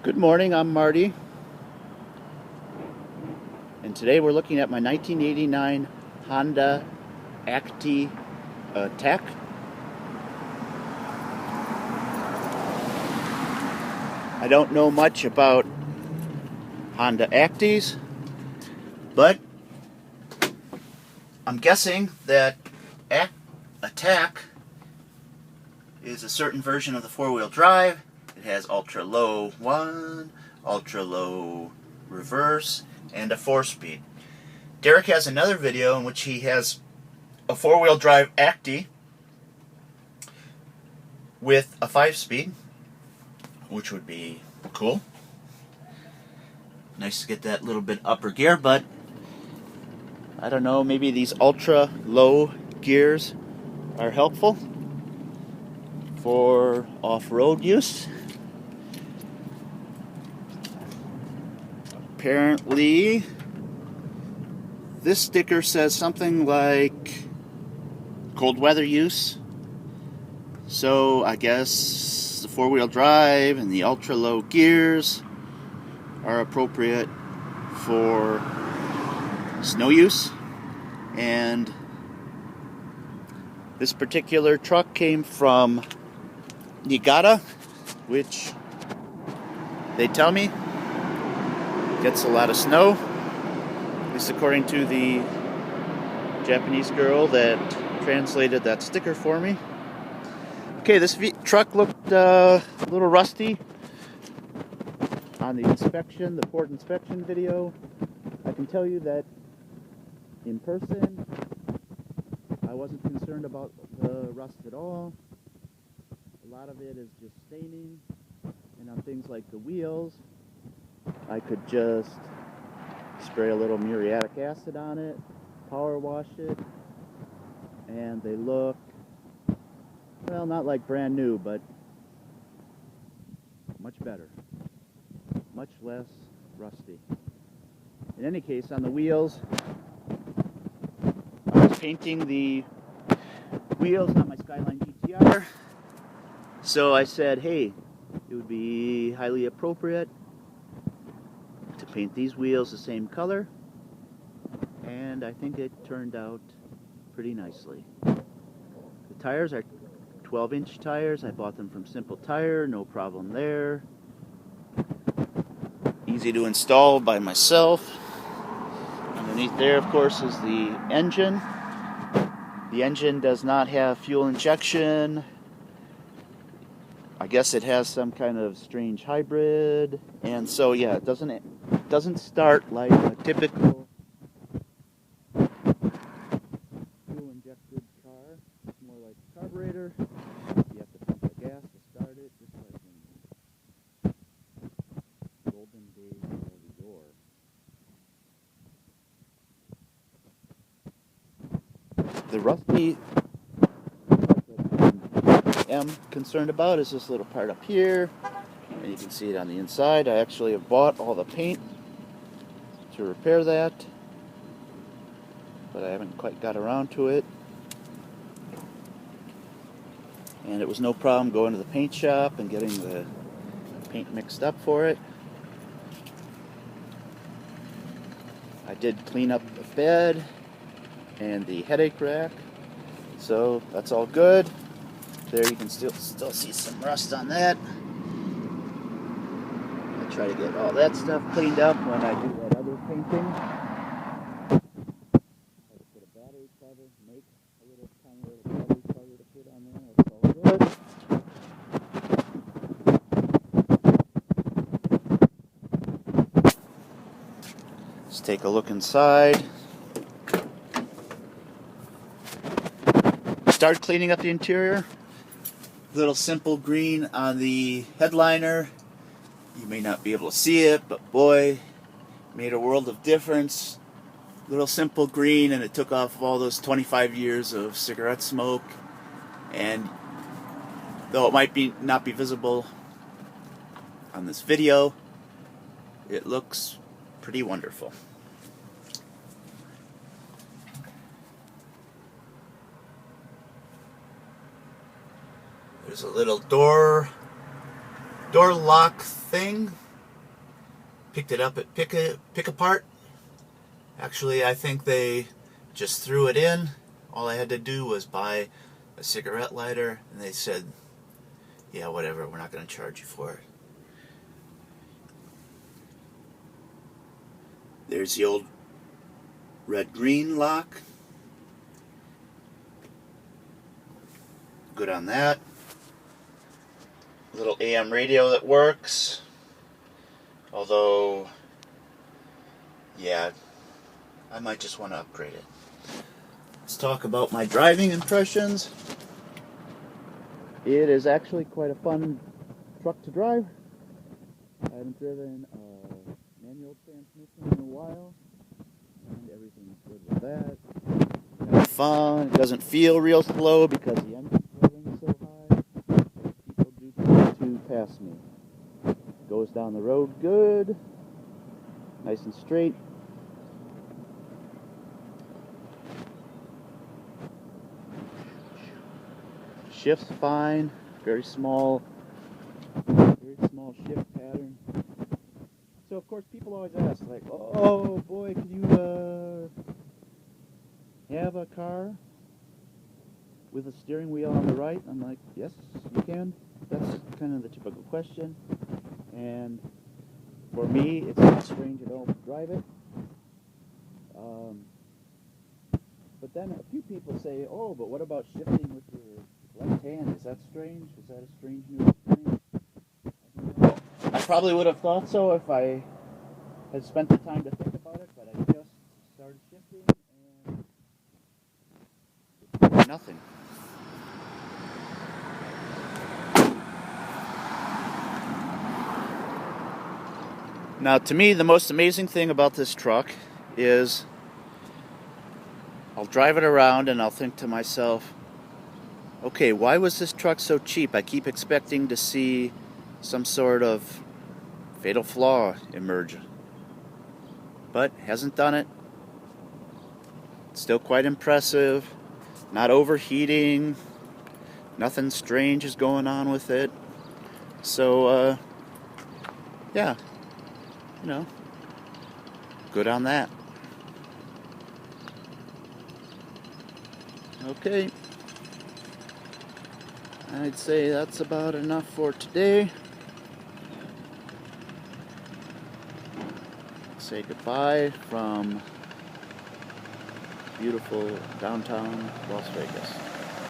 Good morning, I'm Marty, and today we're looking at my 1989 Honda ACTY Tech. I don't know much about Honda ACTYs, but I'm guessing that Attack is a certain version of the four-wheel drive. It has ultra-low 1, ultra-low reverse, and a 4-speed. Derek has another video in which he has a four-wheel drive ACTY with a 5-speed, which would be cool. Nice to get that little bit upper gear, but I don't know, maybe these ultra-low gears are helpful for off-road use. Apparently, this sticker says something like cold weather use. So I guess the four-wheel drive and the ultra-low gears are appropriate for snow use. And this particular truck came from Niigata, which they tell me gets a lot of snow, at least according to the Japanese girl that translated that sticker for me. Okay, this truck looked a little rusty on the port inspection video. I can tell you that in person, I wasn't concerned about the rust at all. A lot of it is just staining, and on things like the wheels, I could just spray a little muriatic acid on it, power wash it, and they look, well, not like brand new, but much better, much less rusty. In any case, on the wheels, I was painting the wheels on my Skyline GTR, so I said, hey, it would be highly appropriate to paint these wheels the same color, and I think it turned out pretty nicely. The tires are 12-inch tires. I bought them from Simple Tire, no problem there. Easy to install by myself. Underneath there, of course, is the engine. The engine does not have fuel injection. I guess it has some kind of strange hybrid, and so yeah, it doesn't start like a typical fuel injected car. It's more like a carburetor. You have to pump the gas to start it, just like in the golden days of yore. The rusty I am concerned about is this little part up here, and you can see it on the inside. I actually have bought all the paint to repair that, but I haven't quite got around to it. And it was no problem going to the paint shop and getting the paint mixed up for it. I did clean up the bed and the headache rack, so that's all good. There you can still see some rust on that. I try to get all that stuff cleaned up when I do that other painting. I just put a battery cover, make a little tiny little battery cover to put on there. That's all good. Let's take a look inside. Start cleaning up the interior. Little simple green on the headliner. You may not be able to see it, but boy, made a world of difference. Little simple green, and it took off all those 25 years of cigarette smoke. And though it might not be visible on this video, it looks pretty wonderful. There's a little door lock thing picked it up at Pick Apart. Actually, I think they just threw it in. All I had to do was buy a cigarette lighter, and they said, yeah, whatever, we're not going to charge you for it. There's the old red-green lock. Good on that. Little AM radio that works. Although, yeah, I might just want to upgrade it. Let's talk about my driving impressions. It is actually quite a fun truck to drive. I haven't driven a manual transmission in a while, and everything's good with that. It's fun. It doesn't feel real slow because the engine's running so high. People do try to pass me. Goes down the road good, nice and straight. Shifts fine, very small shift pattern. So of course people always ask, like, oh boy, can you have a car with a steering wheel on the right? I'm like, yes, you can. That's kind of the typical question. And for me, it's not strange at all to drive it. But then a few people say, oh, but what about shifting with your left hand? Is that strange? Is that a strange new experience? I probably would have thought so if I had spent the time to think about it, but I just started shifting and nothing. Now, to me, the most amazing thing about this truck is I'll drive it around and I'll think to myself, okay, why was this truck so cheap? I keep expecting to see some sort of fatal flaw emerge, but hasn't done it. Still quite impressive, not overheating, nothing strange is going on with it. So, yeah, good on that. Okay, I'd say that's about enough for today. Say goodbye from beautiful downtown Las Vegas.